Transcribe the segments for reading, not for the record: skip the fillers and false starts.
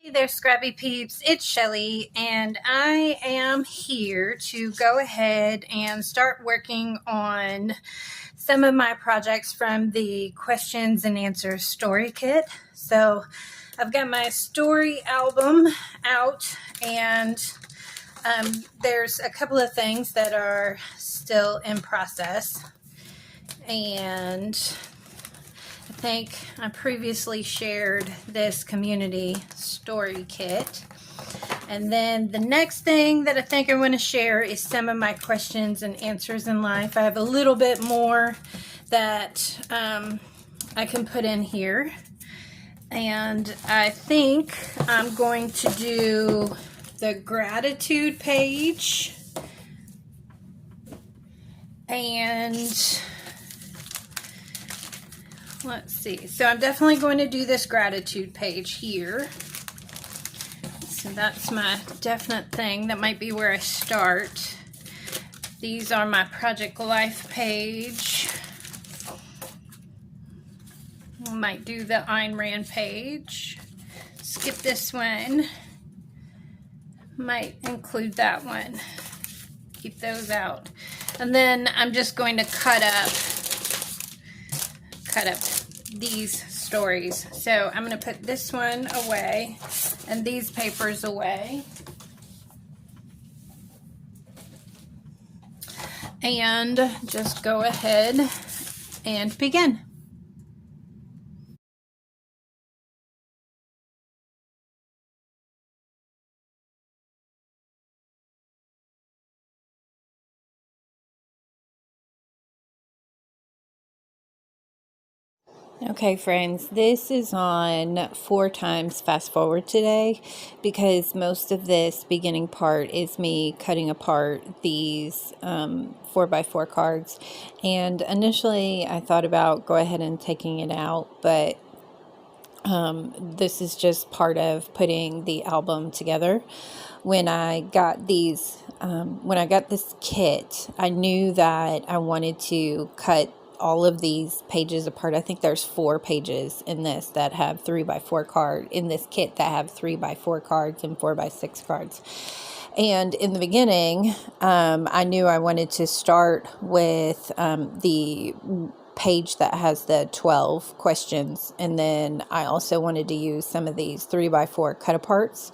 Hey there, Scrappy Peeps. It's Shelly, and I am here to go ahead and start working on some of my projects from the Questions and Answers Story Kit. So I've got my story album out, and there's a couple of things that are still in process. And I think I previously shared this community story kit. And then the next thing that I think I want to share is some of my questions and answers in life. I have a little bit more that I can put in here. And I think I'm going to do the gratitude page. And let's see. So I'm definitely going to do this gratitude page here. So that's my definite thing. That might be where I start. These are my Project Life page. I might do the Ayn Rand page. Skip this one. Might include that one. Keep those out. And then I'm just going to cut up these stories. So I'm going to put this one away and these papers away. And just go ahead and begin. Okay, friends, this is on 4 times fast forward today because most of this beginning part is me cutting apart these 4x4 cards. And initially I thought about go ahead and taking it out, but this is just part of putting the album together. When I got these, when I got this kit, I knew that I wanted to cut all of these pages apart. I think there's 4 pages in this that have 3x4 card in this kit that have 3x4 cards and 4x6 cards. And in the beginning, I knew I wanted to start with the page that has the 12 questions. And then I also wanted to use some of these 3x4 cut aparts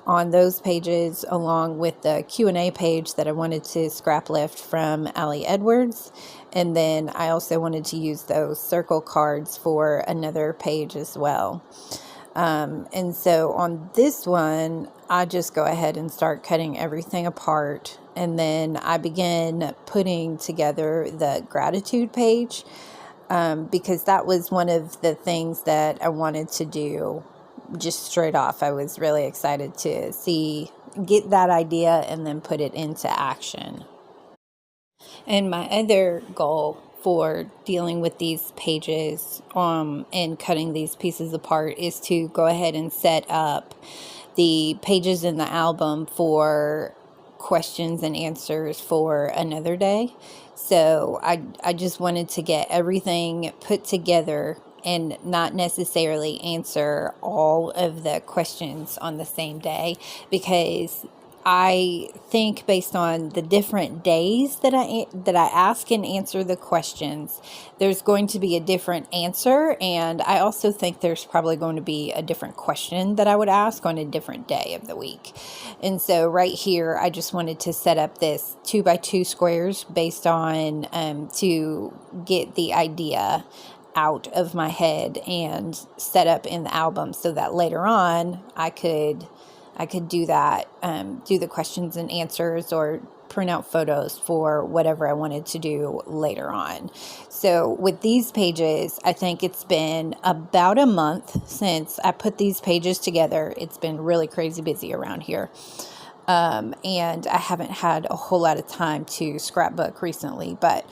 on those pages, along with the Q&A page that I wanted to scrap lift from Allie Edwards. And then I also wanted to use those circle cards for another page as well. And so on this one, I just go ahead and start cutting everything apart. And then I begin putting together the gratitude page, because that was one of the things that I wanted to do just straight off. I was really excited to get that idea and then put it into action. And my other goal for dealing with these pages and cutting these pieces apart is to go ahead and set up the pages in the album for questions and answers for another day. So I just wanted to get everything put together and not necessarily answer all of the questions on the same day, because I think based on the different days that I ask and answer the questions, there's going to be a different answer. And I also think there's probably going to be a different question that I would ask on a different day of the week. And so right here, I just wanted to set up this 2x2 squares based on to get the idea out of my head and set up in the album so that later on I could do that, do the questions and answers, or print out photos for whatever I wanted to do later on. So with these pages, I think it's been about a month since I put these pages together. It's been really crazy busy around here. And I haven't had a whole lot of time to scrapbook recently, but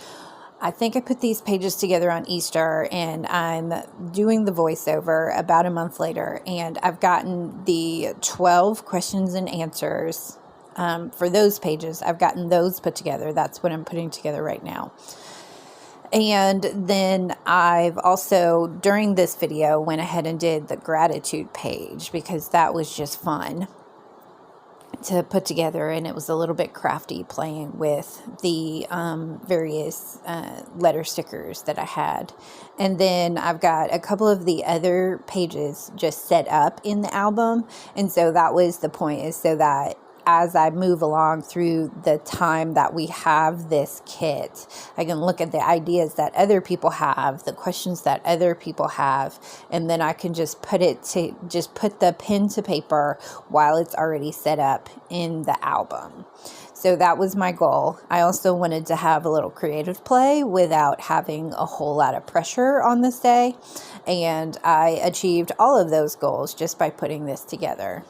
I think I put these pages together on Easter, and I'm doing the voiceover about a month later, and I've gotten the 12 questions and answers for those pages. I've gotten those put together. That's what I'm putting together right now. And then I've also, during this video, went ahead and did the gratitude page because that was just fun to put together, and it was a little bit crafty playing with the various letter stickers that I had. And then I've got a couple of the other pages just set up in the album, and so that was the point, is so that as I move along through the time that we have this kit, I can look at the ideas that other people have, the questions that other people have, and then I can just put the pen to paper while it's already set up in the album. So that was my goal. I also wanted to have a little creative play without having a whole lot of pressure on this day, and I achieved all of those goals just by putting this together.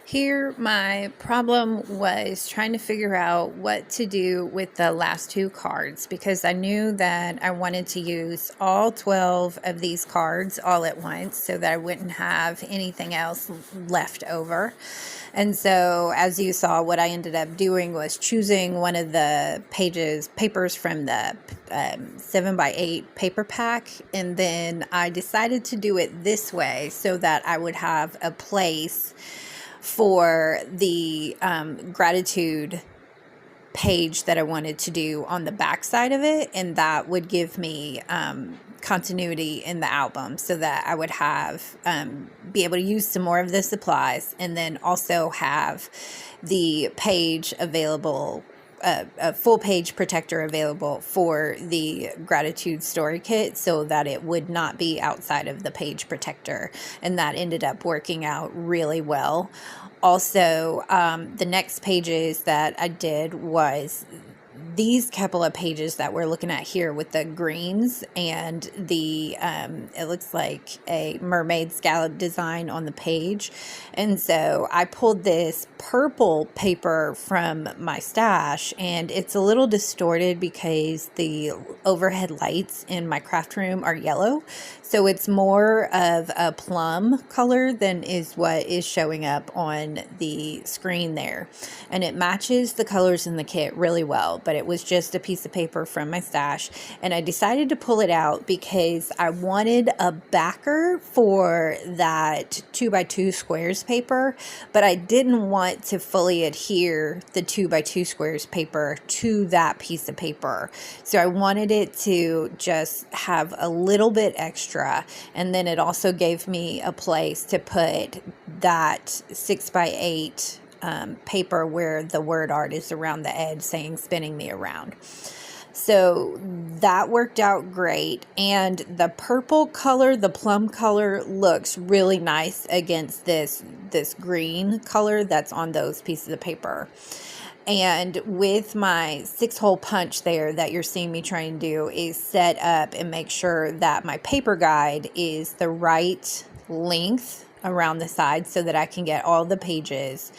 Here, my problem was trying to figure out what to do with the last two cards, because I knew that I wanted to use all 12 of these cards all at once so that I wouldn't have anything else left over. And so, as you saw, what I ended up doing was choosing one of the papers from the 7x8 paper pack, and then I decided to do it this way so that I would have a place for the gratitude page that I wanted to do on the back side of it, and that would give me continuity in the album, so that I would have be able to use some more of the supplies, and then also have the page available, a full page protector available for the gratitude story kit, so that it would not be outside of the page protector. And that ended up working out really well. Also, the next pages that I did was these couple of pages that we're looking at here with the greens and the it looks like a mermaid scallop design on the page. And so I pulled this purple paper from my stash, and it's a little distorted because the overhead lights in my craft room are yellow, so it's more of a plum color than is what is showing up on the screen there. And it matches the colors in the kit really well, but it was just a piece of paper from my stash. And I decided to pull it out because I wanted a backer for that 2x2 squares paper, but I didn't want to fully adhere the 2x2 squares paper to that piece of paper. So I wanted it to just have a little bit extra. And then it also gave me a place to put that 6x8 paper where the word art is around the edge saying spinning me around. So that worked out great. And the purple color, the plum color, looks really nice against this green color that's on those pieces of paper. And with my 6-hole punch there that you're seeing me try and do is set up and make sure that my paper guide is the right length around the side, so that I can get all the pages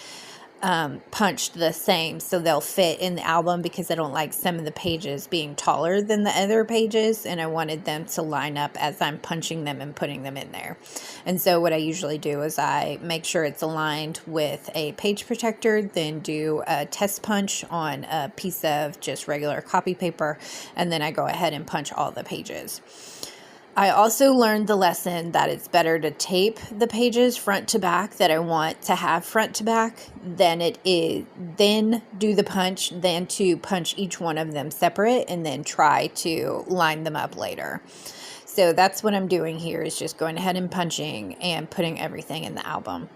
punched the same, so they'll fit in the album, because I don't like some of the pages being taller than the other pages, and I wanted them to line up as I'm punching them and putting them in there. And so what I usually do is I make sure it's aligned with a page protector, then do a test punch on a piece of just regular copy paper, and then I go ahead and punch all the pages. I also learned the lesson that it's better to tape the pages front to back that I want to have front to back than it is, then do the punch, than to punch each one of them separate and then try to line them up later. So that's what I'm doing here, is just going ahead and punching and putting everything in the album.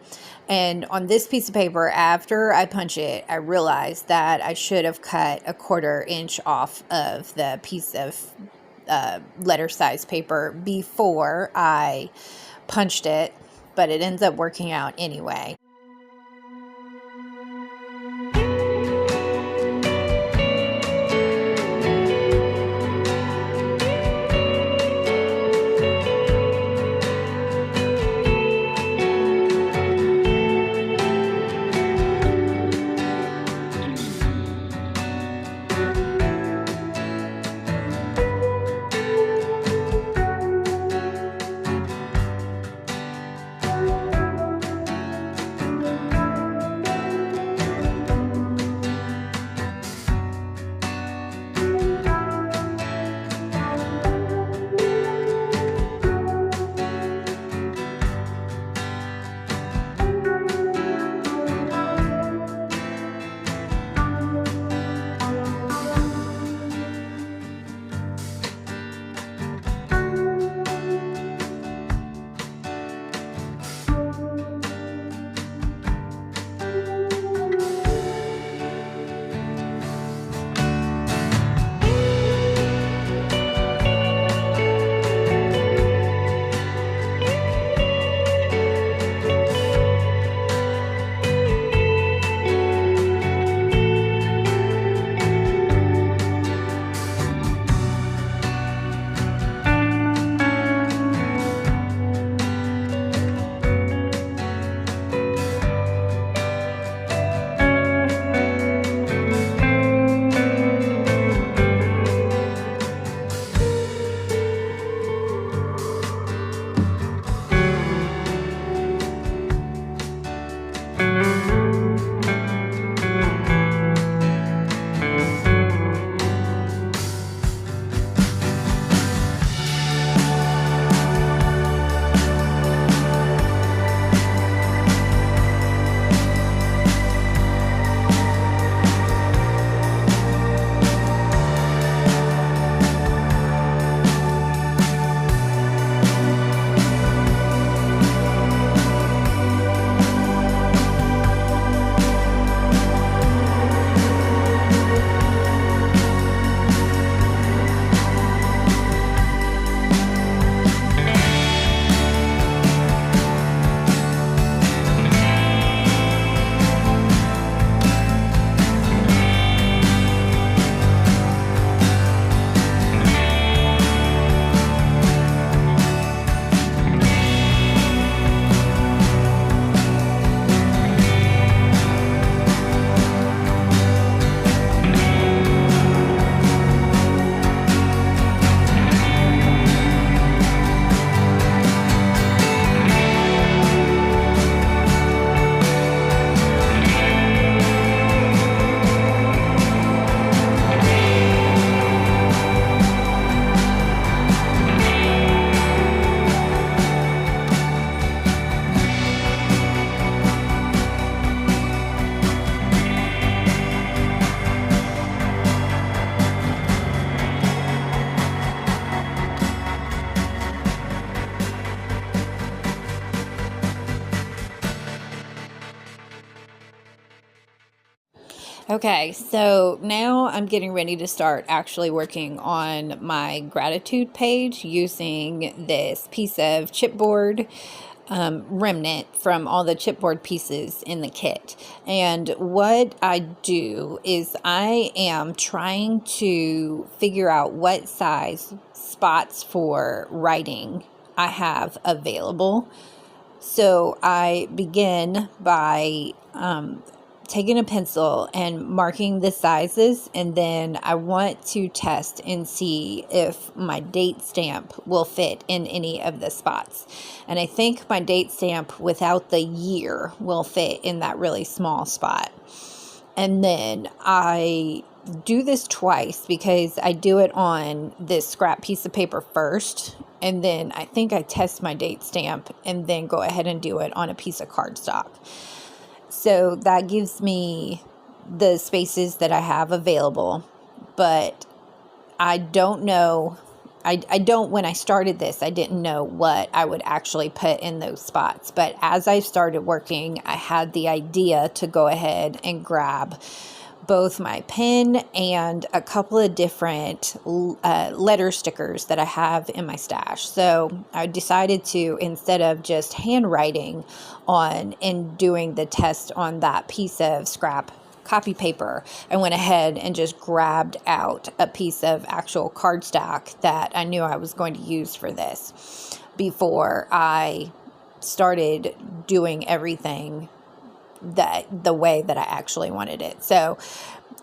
And on this piece of paper, after I punch it, I realized that I should have cut a 1/4 inch off of the piece of letter size paper before I punched it, but it ends up working out anyway. Okay, so now I'm getting ready to start actually working on my gratitude page using this piece of chipboard remnant from all the chipboard pieces in the kit. And what I do is I am trying to figure out what size spots for writing I have available. So I begin by taking a pencil and marking the sizes, and then I want to test and see if my date stamp will fit in any of the spots. And I think my date stamp without the year will fit in that really small spot. And then I do this twice because I do it on this scrap piece of paper first, and then I think I test my date stamp and then go ahead and do it on a piece of cardstock. So that gives me the spaces that I have available, but I don't know. When I started this, I didn't know what I would actually put in those spots. But as I started working, I had the idea to go ahead and grab both my pen and a couple of different letter stickers that I have in my stash. So I decided to, instead of just handwriting on and doing the test on that piece of scrap copy paper, I went ahead and just grabbed out a piece of actual cardstock that I knew I was going to use for this before I started doing everything the way that I actually wanted it. So,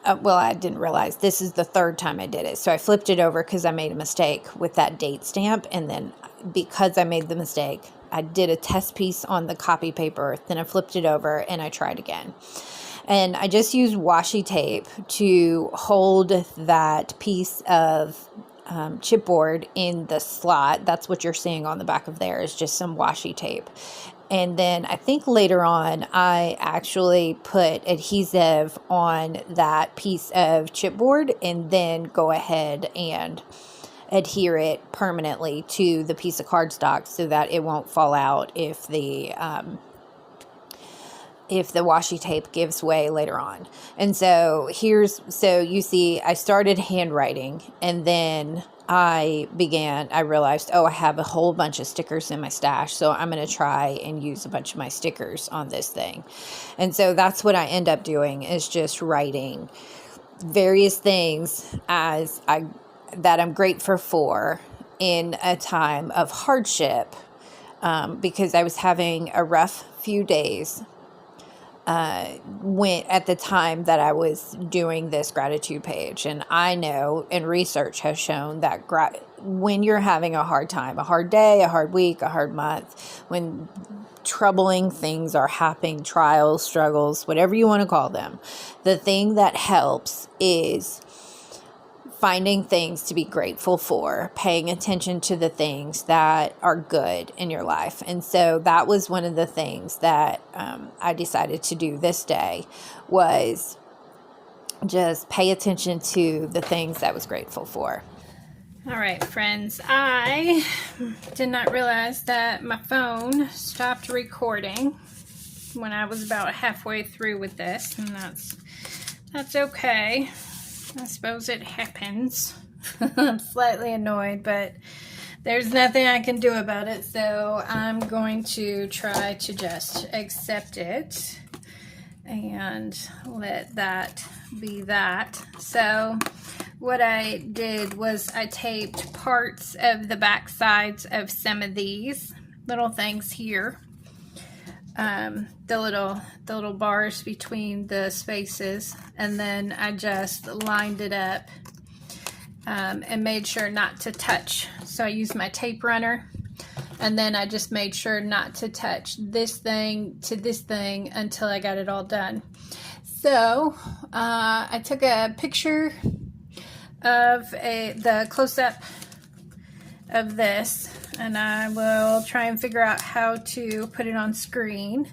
I didn't realize this is the third time I did it. So I flipped it over because I made a mistake with that date stamp. And then because I made the mistake, I did a test piece on the copy paper. Then I flipped it over and I tried again. And I just used washi tape to hold that piece of chipboard in the slot. That's what you're seeing on the back of there, is just some washi tape. And then I think later on, I actually put adhesive on that piece of chipboard and then go ahead and adhere it permanently to the piece of cardstock so that it won't fall out if the washi tape gives way later on. And so so you see, I started handwriting, and then I realized, I have a whole bunch of stickers in my stash, so I'm going to try and use a bunch of my stickers on this thing. And so that's what I end up doing, is just writing various things that I'm grateful for in a time of hardship, because I was having a rough few days at the time that I was doing this gratitude page. And I know, and research has shown that when you're having a hard time, a hard day, a hard week, a hard month, when troubling things are happening, trials, struggles, whatever you want to call them, the thing that helps is finding things to be grateful for, paying attention to the things that are good in your life. And so that was one of the things that I decided to do this day, was just pay attention to the things I was grateful for. All right, friends, I did not realize that my phone stopped recording when I was about halfway through with this, and that's okay. I suppose it happens. I'm slightly annoyed, but there's nothing I can do about it, so I'm going to try to just accept it and let that be that. So what I did was I taped parts of the back sides of some of these little things here, the little bars between the spaces, and then I just lined it up and made sure not to touch. So I used my tape runner, and then I just made sure not to touch this thing to this thing until I got it all done. So I took a picture of the close-up of this, and I will try and figure out how to put it on screen.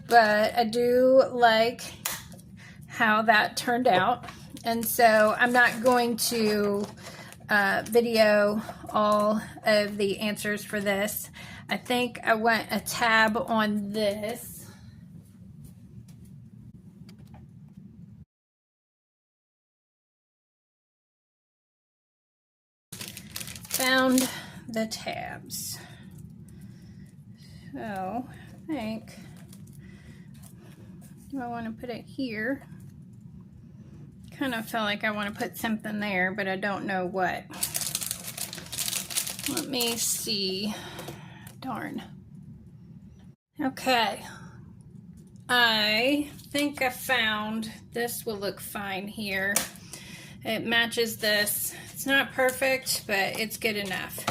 But I do like how that turned out, and so I'm not going to video all of the answers for this. I think I want a tab on this found the tabs. So I think, do I want to put it here? Kind of feel like I want to put something there, but I don't know what. Let me see. Darn. Okay. I think I found, this will look fine here. It matches this. It's not perfect, but it's good enough.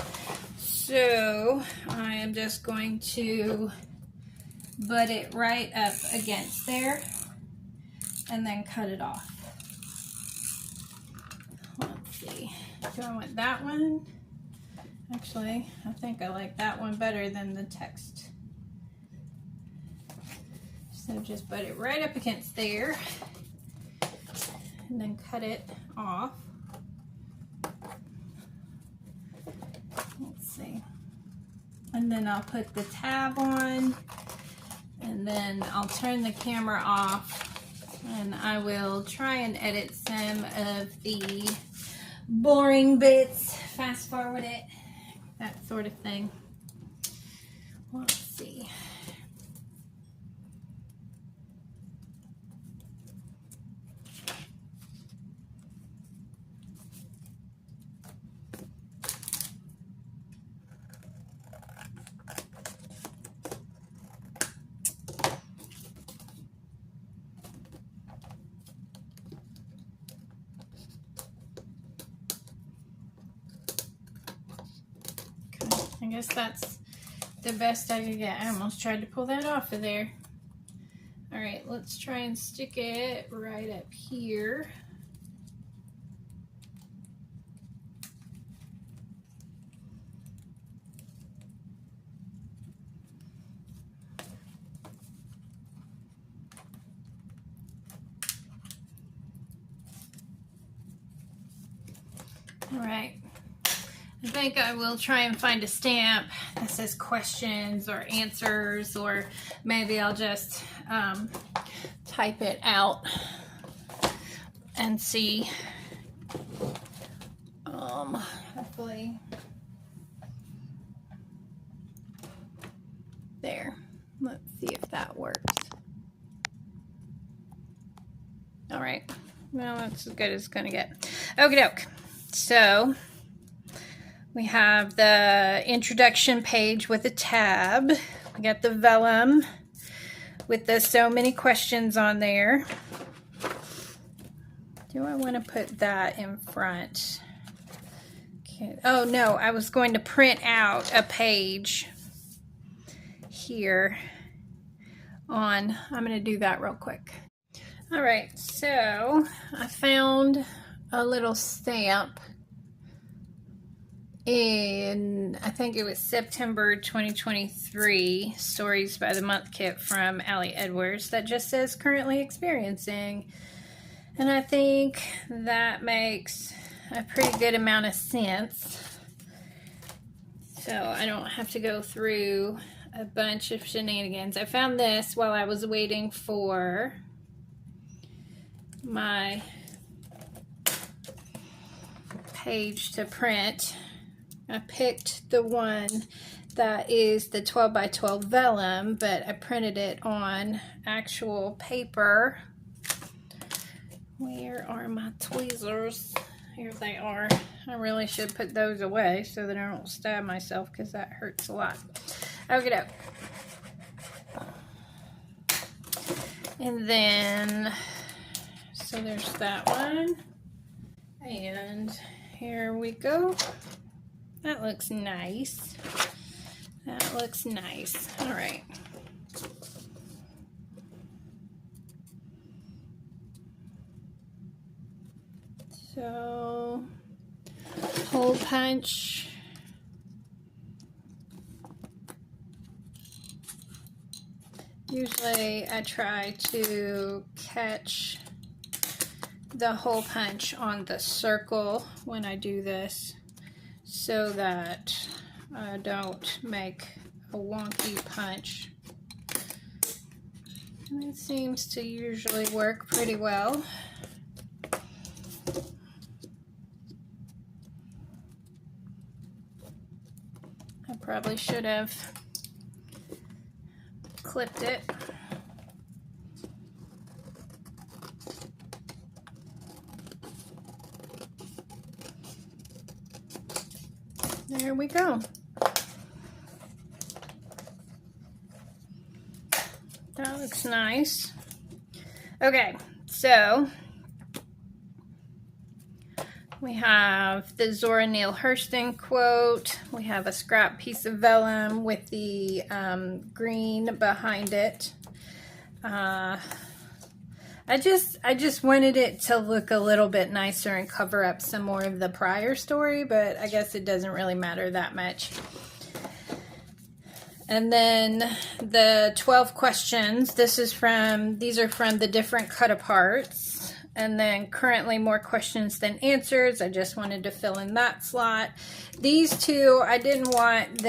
So I am just going to butt it right up against there and then cut it off. Let's see. Do I want that one? Actually, I think I like that one better than the text. So just put it right up against there and then cut it off. Let's see. And then I'll put the tab on, and then I'll turn the camera off, and I will try and edit some of the boring bits, fast forward it, that sort of thing. Let's see. I guess that's the best I could get. I almost tried to pull that off of there. All right, let's try and stick it right up here. All right. I think I will try and find a stamp that says questions or answers, or maybe I'll just type it out and see. Hopefully. There. Let's see if that works. All right. Well, that's as good as it's going to get. Okie doke. So we have the introduction page with a tab. We got the vellum with the so many questions on there. Do I want to put that in front? Okay. Oh no, I was going to print out a page here on, I'm going to do that real quick. All right, so I found a little stamp in, I think it was September 2023, Stories by the Month kit from Allie Edwards, that just says currently experiencing. And I think that makes a pretty good amount of sense. So I don't have to go through a bunch of shenanigans. I found this while I was waiting for my page to print. I picked the one that is the 12 by 12 vellum, but I printed it on actual paper. Where are my tweezers? Here they are. I really should put those away so that I don't stab myself, because that hurts a lot. Okay, doke. And then, so there's that one. And here we go. That looks nice. That looks nice. All right. So, hole punch. Usually I try to catch the hole punch on the circle when I do this, so that I don't make a wonky punch. And it seems to usually work pretty well. Probably should have clipped it. There we go. That looks nice. Okay, so we have the Zora Neale Hurston quote. We have a scrap piece of vellum with the green behind it. I just wanted it to look a little bit nicer and cover up some more of the prior story, but I guess it doesn't really matter that much. And then the 12 questions, these are from the different cut aparts. And then currently more questions than answers. I just wanted to fill in that slot. These two, I didn't want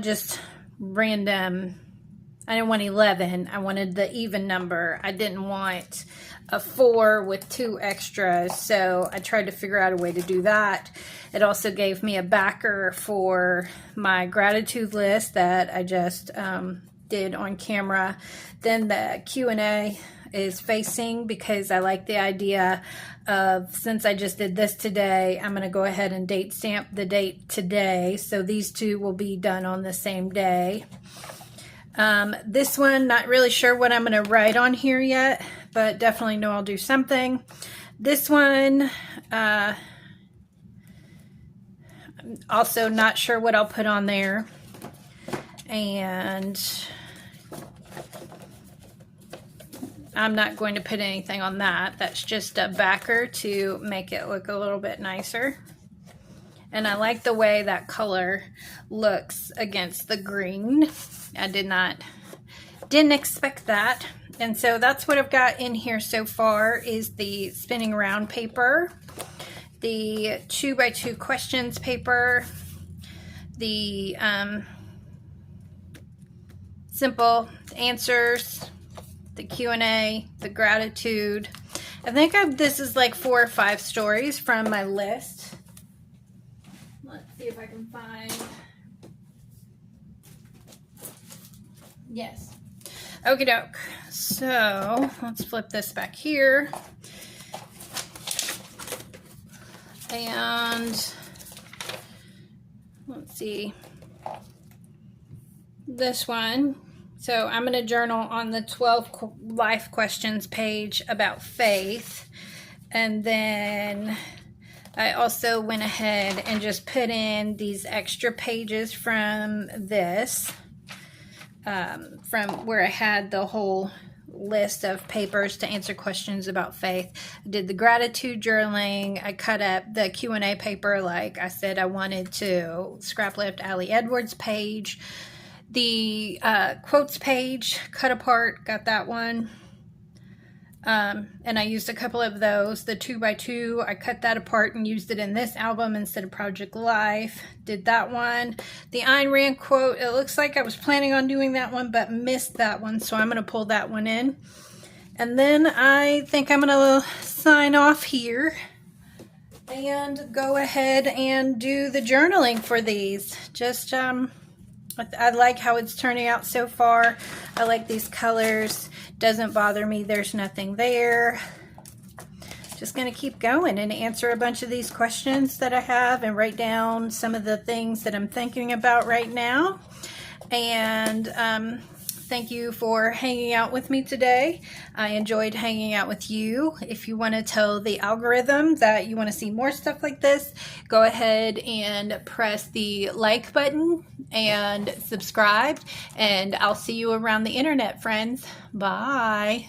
just random. I didn't want 11. I wanted the even number. I didn't want a 4 with 2 extras. So I tried to figure out a way to do that. It also gave me a backer for my gratitude list that I just did on camera. Then the Q&A is facing, because I like the idea of, since I just did this today, I'm going to go ahead and date stamp the date today. So these two will be done on the same day. This one, not really sure what I'm going to write on here yet, but definitely know I'll do something. This one, also not sure what I'll put on there. And I'm not going to put anything on that. That's just a backer to make it look a little bit nicer. And I like the way that color looks against the green. I didn't expect that. And so that's what I've got in here so far, is the spinning round paper, the 2x2 questions paper, the simple answers, the Q&A, the gratitude. I think this is like 4 or 5 stories from my list. Let's see if I can find. Yes. Okie doke. So let's flip this back here. And let's see. This one. So I'm going to journal on the 12 life questions page about faith. And then I also went ahead and just put in these extra pages from this, from where I had the whole list of papers to answer questions about faith. I did the gratitude journaling. I cut up the Q&A paper like I said I wanted to. Scrap lift Allie Edwards page. The quotes page, cut apart, got that one. And I used a couple of those. The 2x2, I cut that apart and used it in this album instead of Project Life. Did that one. The Ayn Rand quote, it looks like I was planning on doing that one, but missed that one. So I'm going to pull that one in. And then I think I'm going to sign off here and go ahead and do the journaling for these. Just, I like how it's turning out so far. I like these colors. Doesn't bother me. There's nothing there. Just going to keep going and answer a bunch of these questions that I have and write down some of the things that I'm thinking about right now. And thank you for hanging out with me today. I enjoyed hanging out with you. If you want to tell the algorithm that you want to see more stuff like this, go ahead and press the like button and subscribe. And I'll see you around the internet, friends. Bye.